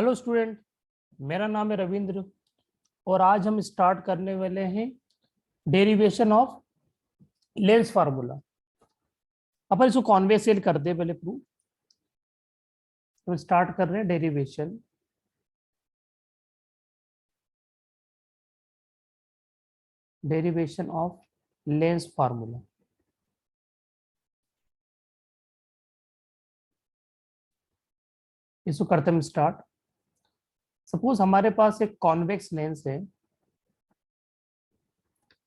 Hello student, मेरा नाम है रविंद्र और आज हम स्टार्ट करने वाले हैं डेरिवेशन ऑफ लेंस फार्मूला। अपन इसको कॉन्वेक्स कर दे पहले प्रूफ। तो स्टार्ट कर रहे हैं डेरिवेशन ऑफ लेंस फार्मूला। इसको करते हैं स्टार्ट। सपोज हमारे पास एक कॉन्वेक्स लेंस है।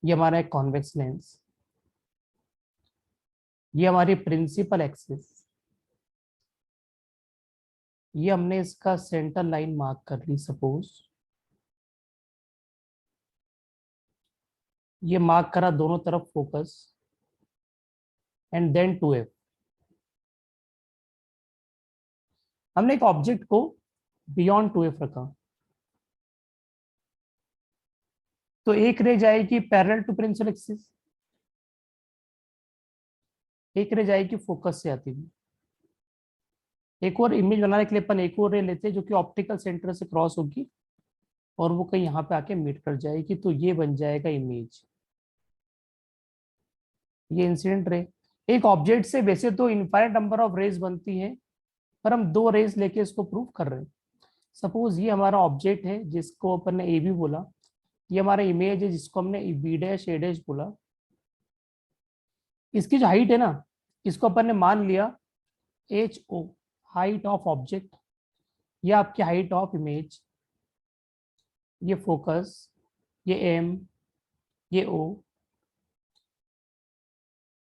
ये हमारा एक कॉन्वेक्स लेंस, ये हमारी प्रिंसिपल एक्सिस, ये हमने इसका सेंटर लाइन मार्क कर ली। सपोज ये मार्क करा दोनों तरफ फोकस एंड देन 2f। हमने एक ऑब्जेक्ट को बियॉन्ड 2f रखा तो एक रे जाएगी पैरेलल टू प्रिंसिपल एक्सिस, एक रे जाएगी फोकस से आती हुई। एक और इमेज बनाने के लिए अपन एक और रे लेते हैं जो कि ऑप्टिकल सेंटर से क्रॉस होगी और वो कहीं यहाँ पे आके मीट कर जाएगी, तो ये बन जाएगा इमेज। ये इंसिडेंट रे। एक ऑब्जेक्ट से वैसे तो इनफाइनाइट नंबर ऑफ रेज बनती है, पर हम 2 रेज लेके इसको प्रूव कर रहे हैं। सपोज ये हमारा ऑब्जेक्ट है जिसको अपन ने ए बी बोला, ये हमारा इमेज है जिसको हमने बी डैश ए डैश बोला। इसकी जो हाइट है ना, इसको अपन ने मान लिया H O, height of object, ये आपकी हाइट ऑफ इमेज, ये फोकस, ये एम, ये ओ,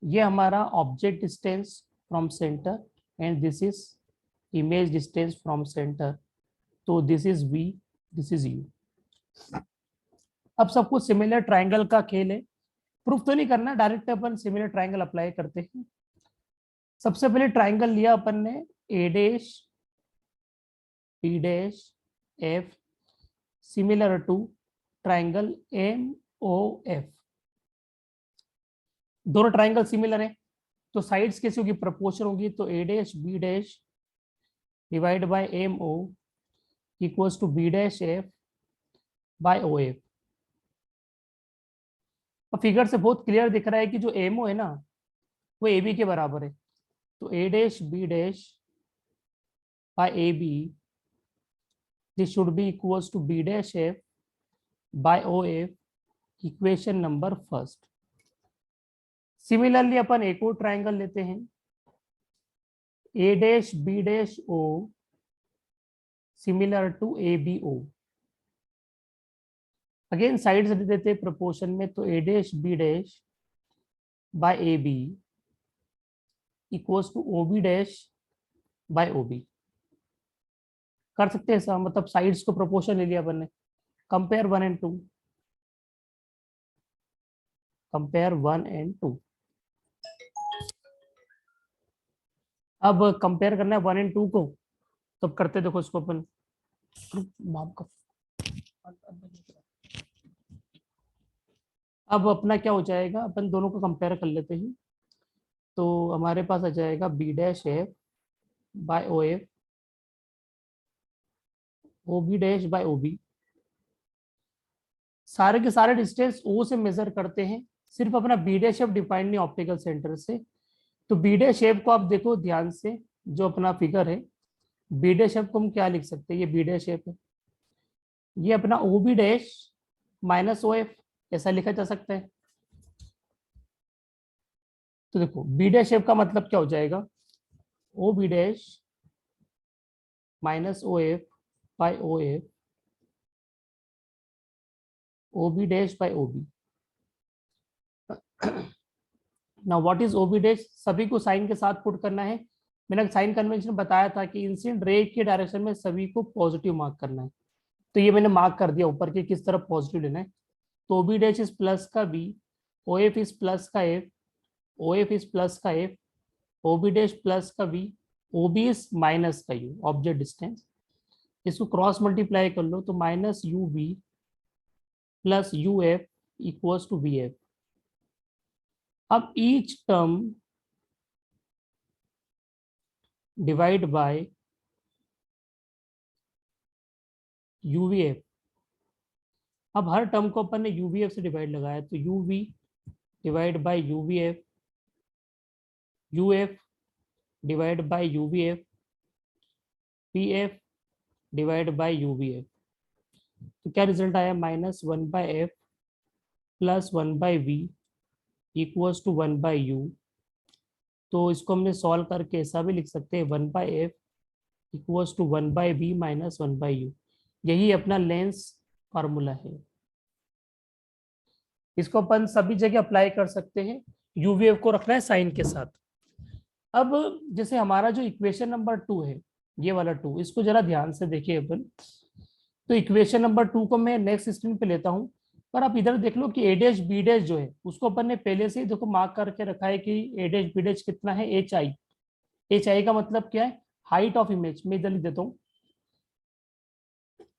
ये हमारा object distance from centre and this is image distance from centre. तो this is V, this is U. अब सब कुछ सिमिलर ट्राइंगल का खेल है। प्रूफ तो नहीं करना, डायरेक्ट अपन सिमिलर ट्राइंगल अप्लाई करते हैं। सबसे पहले ट्राइंगल लिया अपन ने A dash B dash F similar to triangle M O F. दोनों ट्राइंगल सिमिलर है तो साइड्स कैसी होगी, प्रोपोर्शन होगी। तो A dash B dash divide by M O equals to B dash F by O F. अब figure से बहुत क्लियर दिख रहा है कि जो एम ओ है ना वो ए बी के बराबर है। तो A dash B dash by A B this should be equals to B dash F by O F, equation number first. Similarly अपन एक और ट्राइंगल लेते हैं A dash B dash O similar to A B O. Again sides दे देते हैं proportion में, तो A dash B dash by A B equals to O B dash by O B. कर सकते हैं ऐसा, मतलब साइड्स को प्रोपोर्शन ले लिया अपन ने। Compare 1 and 2, compare 1 and 2। अब कंपेयर करना है 1 एंड 2 को, तब करते देखो इसको अपन। माफ कर। अब अपना क्या हो जाएगा, अपन दोनों को कंपेयर कर लेते हैं। तो हमारे पास आ जाएगा B dash F by O F, O B dash by O B. सारे के सारे डिस्टेंस ओ से मेजर करते हैं, सिर्फ अपना बी डैश एफ डिफाइंड नहीं ऑप्टिकल सेंटर से। तो बी डैश एफ को आप देखो ध्यान से, जो अपना फिगर है बी डैश एफ को हम क्या लिख सकते हैं, ये बी डैश एफ है, ये अपना O B dash minus O F ऐसा लिखा जा सकता है। तो देखो बी डैश एफ का मतलब क्या हो जाएगा, O B dash minus O F by O F, O B dash by O B. Now what is O B dash, सभी को साइन के साथ पुट करना है। मैंने साइन कन्वेंशन बताया था कि इंसिडेंट रे के डायरेक्शन में सभी को पॉजिटिव मार्क करना है। तो ये मैंने मार्क कर दिया ऊपर के किस तरफ पॉजिटिव लेना है। तो O B dash is plus का B, O F is plus का F, O F is plus का F, O B dash plus का B, O B is minus का यू ऑब्जेक्ट डिस्टेंस। इसको क्रॉस मल्टीप्लाई कर लो तो minus U B plus U F equals to B F. अब each term divide by UVF. अब हर टर्म को अपन ने यूवीएफ से डिवाइड लगाया, तो UV divide by UVF, UF divide by UVF, PF divide by UVF. तो क्या रिजल्ट आया, -1/f plus 1/v equals to 1/u। तो इसको हमने सॉल्व करके ऐसा भी लिख सकते हैं, 1/f equals to 1/v minus 1/u। यही अपना लेंस फार्मूला है। इसको अपन सभी जगह अप्लाई कर सकते हैं। यूवीएफ को रखना है साइन के साथ। अब जैसे हमारा जो इक्वेशन नंबर 2 है, ये वाला 2, इसको जरा ध्यान से देखिए अपन। तो इक्वेशन नंबर 2 को मैं नेक्स्ट स्क्रीन पे लेता हूँ, पर आप इधर देख लो कि ए डैश बी डैश जो है उसको अपन ने पहले से ही देखो मार्क करके रखा है कि ए डैश बी डैश कितना है, एच आई। एच आई का मतलब क्या है, हाइट ऑफ इमेज। मैं इधर लिख देता हूँ,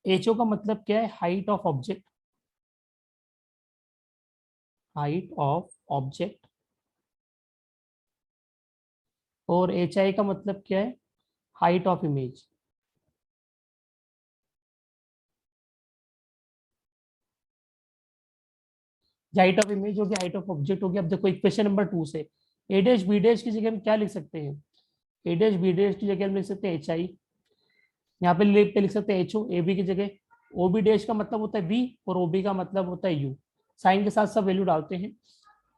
एच ओ का मतलब क्या है, height of object, height of object. और एच आई का मतलब क्या है, height of image. Height of image हो गया, हाइट ऑफ ऑब्जेक्ट हो गया। अब देखो इक्वेशन नंबर 2 से ए डैश बी डैश की जगह हम क्या लिख सकते हैं, ए डैश बी डैश की जगह हम लिख सकते हैं एच आई। यहाँ पे लिख सकते हैं एच ओ। ए बी की जगह ओ बी डैश का मतलब होता है बी, और ओ बी का मतलब होता है यू। साइन के साथ सब वैल्यू डालते हैं।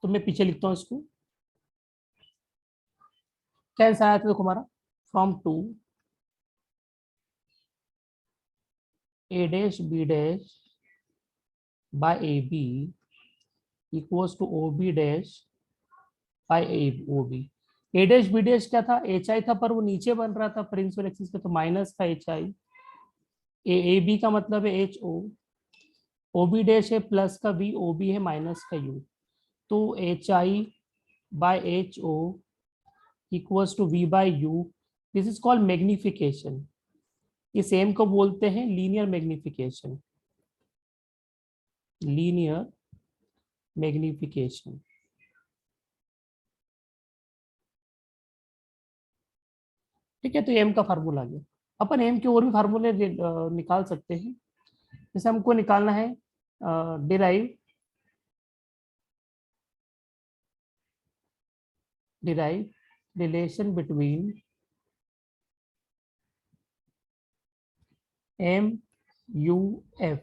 तो मैं पीछे लिखता हूँ इसको। क्या आंसर आया था देखो हमारा, from 2 A dash B dash by A B equals to O B dash by A O B. A dash B dash क्या था, एच आई था, पर वो नीचे बन रहा था प्रिंसिपल एक्सिस पे, तो माइनस का एच आई। ए बी का मतलब है H O. O B dash है प्लस का बी, ओ बी है माइनस का यू। तो H I by H O equals to V by U. This is called magnification. इस एम को बोलते हैं लीनियर मैग्निफिकेशन, लीनियर मैग्निफिकेशन। ठीक है, तो एम का फार्मूला आ गया। अपन एम के और भी फार्मूले निकाल सकते हैं। जैसे हमको निकालना है derive, relation between M U F.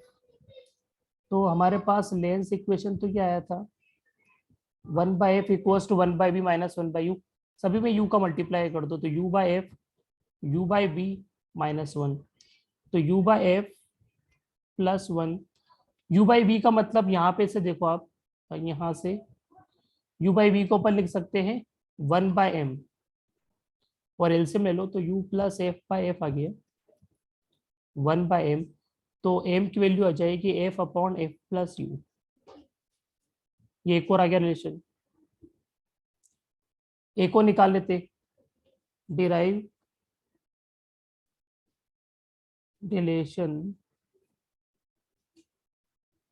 तो हमारे पास लेंस इक्वेशन तो क्या आया था, 1/f equals to 1/b minus 1/u। सभी में u का मल्टीप्लाई कर दो, तो u by F, u by B minus 1। तो u by F plus 1। u by B का मतलब यहाँ पे से देखो आप, यहाँ से u बाई बी को अपन लिख सकते हैं 1/m, और एलसीएम ले लो तो u plus F by F आ गया 1/m। तो m की वैल्यू आ जाएगी f upon F plus U. ये एक और आ गया रिलेशन। एक और निकाल लेते, derive relation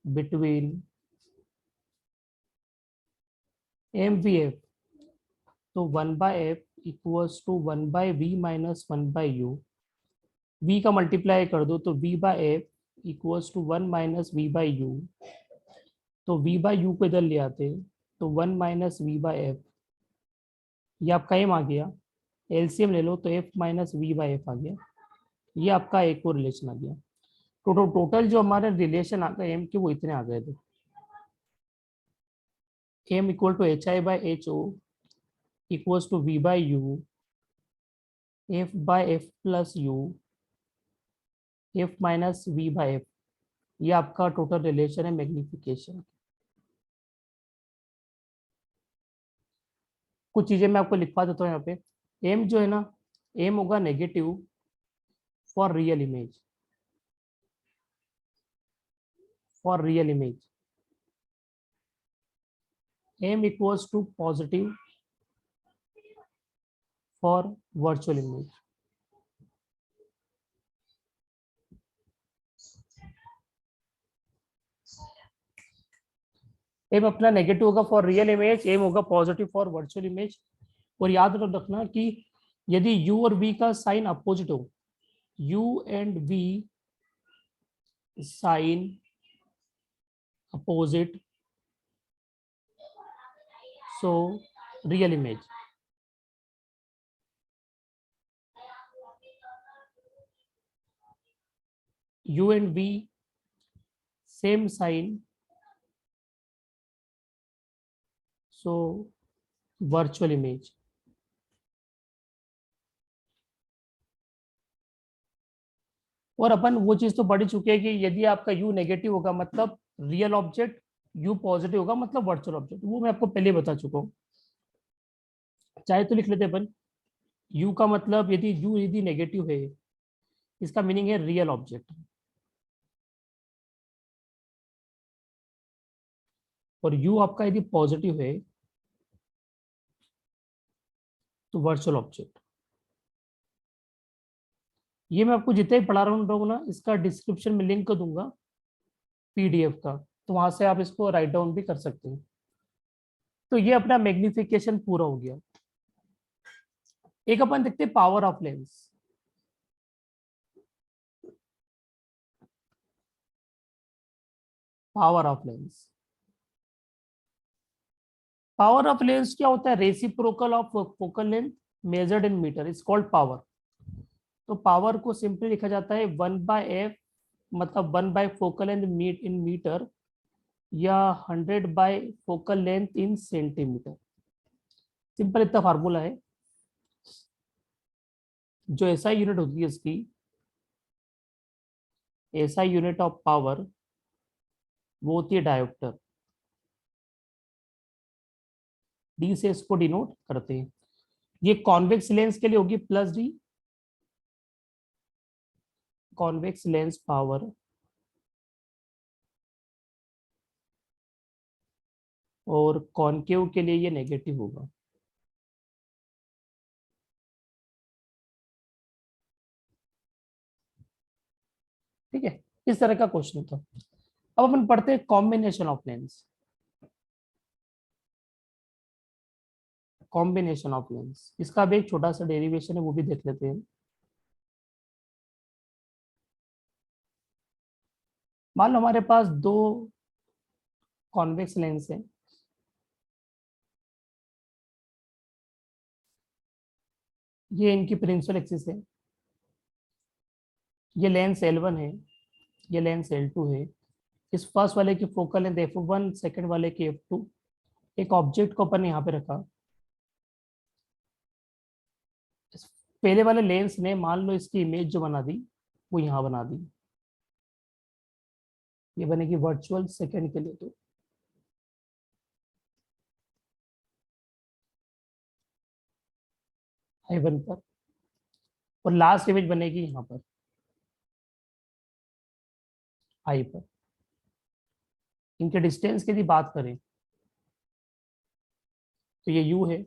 between M V F. तो 1/f equals to 1/v minus 1/u। v का मल्टीप्लाई कर दो तो v/f equals to 1 minus v/u। तो v/u को इधर ले आते तो 1 माइनस v/f, ये आपका m आ गया। एलसीएम ले लो तो f माइनस v/f आ गया। ये आपका एक और रिलेशन आ गया। टोटल जो हमारे रिलेशन आ गए m के, वो इतने आ गए थे। m equal to H I by H O equals to v/u, f by F plus U, f minus v/f। ये आपका टोटल रिलेशन है मैग्निफिकेशन। कुछ चीजें मैं आपको लिखवा देता हूँ यहाँ पे। m जो है ना, m होगा negative for real image, for real image. m equals to positive for virtual image. m अपना नेगेटिव होगा फॉर रियल इमेज, m होगा पॉजिटिव फॉर वर्चुअल इमेज। और याद रखना कि यदि u और v का साइन अपोजिट हो, u and v sign opposite so real image. U and V same sign, so virtual image. और अपन वो चीज तो बढ़ चुके हैं कि यदि आपका U नेगेटिव होगा मतलब रियल ऑब्जेक्ट, U पॉजिटिव होगा मतलब वर्चुअल ऑब्जेक्ट. वो मैं आपको पहले बता चुका हूँ. चाहे तो लिख लेते अपन. U का मतलब यदि नेगेटिव है, इसका मीनिंग है रियल ऑब्जेक्ट. और U आपका यदि पॉजिटिव है तो वर्चुअल ऑब्जेक्ट. ये मैं आपको जितना ही पढ़ा रहा हूँ ना, इसका डिस्क्रिप्शन में लिंक दूंगा PDF का, तो वहां से आप इसको राइट डाउन भी कर सकते हैं. तो ये अपना मैग्निफिकेशन पूरा हो गया. एक अपन देखते हैं power of lens. Power of lens. Power of lens क्या होता है? Reciprocal of focal length measured in metre is called power. तो पावर को सिंपली लिखा जाता है 1/f, मतलब one by focal length meet in metre, या 100/फोकल लेंथ इन सेंटीमीटर. सिंपल इतना फार्मूला है. जो SI यूनिट होती है इसकी, SI यूनिट ऑफ पावर, वो होती है डायोप्टर. D से इसको डिनोट करते हैं. ये कॉन्वेक्स लेंस के लिए होगी +D. कॉन्वेक्स लेंस पावर, और कॉनकेव के लिए ये नेगेटिव होगा. ठीक है, इस तरह का क्वेश्चन था. अब अपन पढ़ते हैं combination of lens. Combination of lens, इसका भी एक छोटा सा डेरिवेशन है, वो भी देख लेते हैं. मान लो हमारे पास दो कॉन्वेक्स लेंस है. ये इनकी प्रिंसिपल एक्सिस है. ये लेंस L1 है, ये लेंस L2 है. इस फर्स्ट वाले की फोकल लेंथ f1, सेकंड वाले की f2. एक ऑब्जेक्ट को अपन यहाँ पे रखा. इस पहले वाले लेंस ने मान लो इसकी इमेज जो बना दी, वो यहाँ बना दी. ये बनेगी वर्चुअल सेकंड के लिए. तो I1 पर, और लास्ट इमेज बनेगी यहाँ पर I पर. इनके डिस्टेंस की यदि बात करें तो ये U है.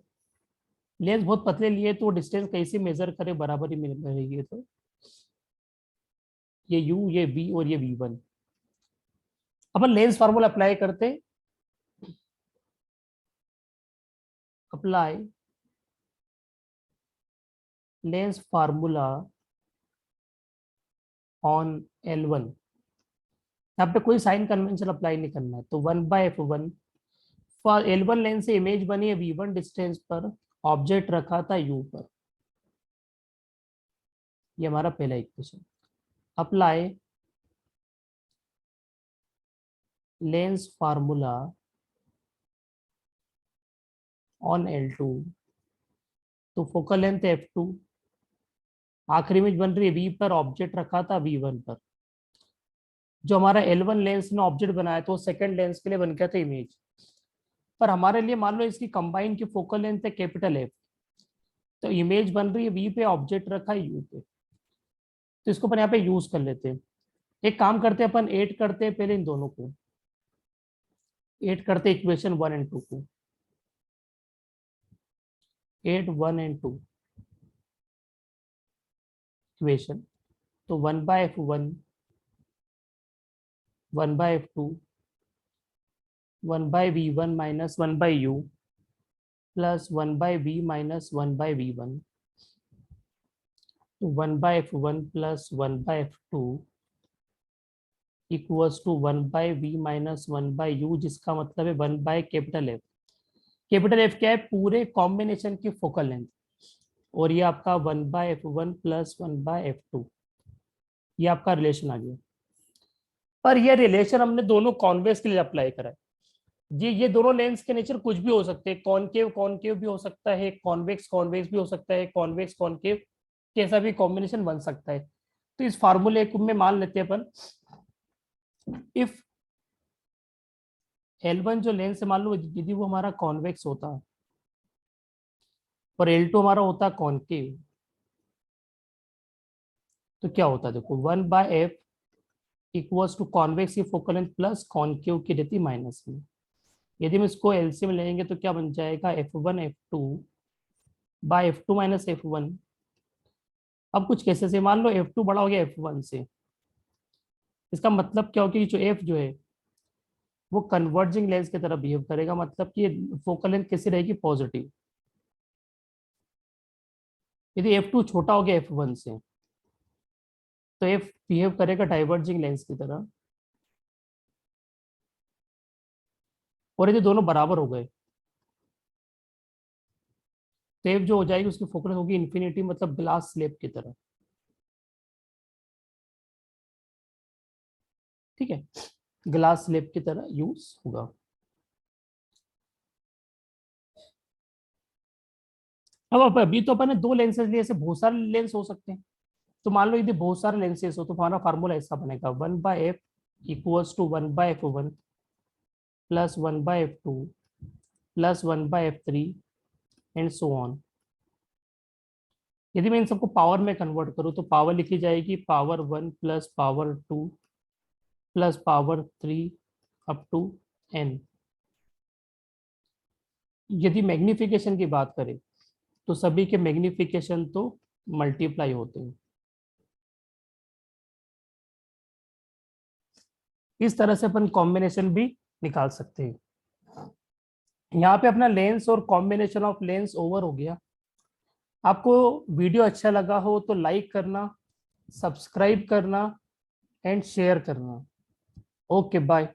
लेंस बहुत पतले लिए तो डिस्टेंस कैसे मेजर करे, बराबर ही मिलेगी. तो ये U, ये V और ये V1. अपन लेंस फार्मूला अप्लाई करते. Apply lens formula on L1. यहाँ पे कोई साइन कन्वेंशन अप्लाई नहीं करना है. तो 1/f1 फॉर L1 लेंस से इमेज बनी है V1 डिस्टेंस पर, ऑब्जेक्ट रखा था U पर. ये हमारा पहला equation. Apply lens formula on L2. तो फोकल लेंथ f2, आखिरी इमेज बन रही है V पर, ऑब्जेक्ट रखा था V1 पर. जो हमारा L1 लेंस ने ऑब्जेक्ट बनाया तो सेकंड लेंस के लिए बन गया था इमेज. पर हमारे लिए मान लो इसकी कंबाइन की फोकल लेंथ है कैपिटल F. तो इमेज बन रही है V पे, ऑब्जेक्ट रखा है U पे. तो इसको अपन यहाँ पे यूज कर लेते हैं. एक काम करते हैं अपन, ऐड करते हैं पहले इन दोनों को. ऐड करते इक्वेशन 1 एंड 2 को. Add 1 and 2 equation. तो 1/f1, 1/f2, 1/v1 minus 1/u plus 1/v minus 1/v1. तो 1/f1 plus 1/f2 equals to 1/v minus 1/u, जिसका मतलब है 1/कैपिटल एफ। कैपिटल एफ क्या है? पूरे कॉम्बिनेशन की फोकल लेंथ। और ये आपका 1/f1 प्लस 1/f2, ये आपका रिलेशन आ गया। पर ये रिलेशन हमने दोनों कॉन्वेक्स के लिए अप्लाई करा है। ये दोनों लेंस के नेचर कुछ भी हो सकते हैं, कॉनकेव कॉनकेव भी हो सकता है, कॉन्वेक्स कॉन्वेक्स भी हो सकता है, कॉन्वेक्स कॉनकेव, कैसा भी कॉम्बिनेशन बन सकता है। तो इस फार्मूले को में मान लेते हैं अपन, इफ L1 जो लेंस है, मान लो यदि वो हमारा कॉन्वेक्स होता और L2 हमारा होता कॉनकेव, तो क्या होता है? देखो 1/f इक्वल्स टू कॉन्वेक्स की फोकल लेंथ प्लस कॉनकेव की रहती माइनस में। यदि हम इसको एलसीएम लेंगे तो क्या बन जाएगा? f1 f2 minus f1। अब कुछ केसेस से मान लो f2 बड़ा हो गया f1 से, इसका मतलब क्या हो कि जो f जो है वो कन्वर्जिंग लेंस की तरह बिहेव करेगा, मतलब कि फोकल लेंथ कैसी रहेगी? पॉजिटिव। यदि f2 छोटा हो गया f1 से तो f बिहेव करेगा डाइवर्जिंग लेंस की तरह। और यदि दोनों बराबर हो गए तो f जो हो जाएगी उसकी फोकल होगी इन्फिनिटी, मतलब ग्लास स्लेब की तरह। ठीक है, ग्लास स्लेब की तरह यूज होगा। अब अभी तो अपन ने दो लेंसेज लिए, ऐसे बहुत सारे लेंस हो सकते हैं। तो मान लो यदि बहुत सारे लेंसेज हो तो हमारा फार्मूला ऐसा बनेगा 1/f equals to 1/f1 plus 1/f2 plus 1/f3 and so on. यदि मैं इन सबको पावर में कन्वर्ट करूँ तो पावर लिखी जाएगी power 1 plus power 2 plus power 3 up to n। यदि मैग्निफिकेशन की बात करें तो सभी के मैग्निफिकेशन तो मल्टीप्लाई होते हैं। इस तरह से अपन कॉम्बिनेशन भी निकाल सकते हैं। यहाँ पे अपना लेंस और कॉम्बिनेशन ऑफ लेंस ओवर हो गया। आपको वीडियो अच्छा लगा हो तो लाइक करना, सब्सक्राइब करना एंड शेयर करना। Okay bye.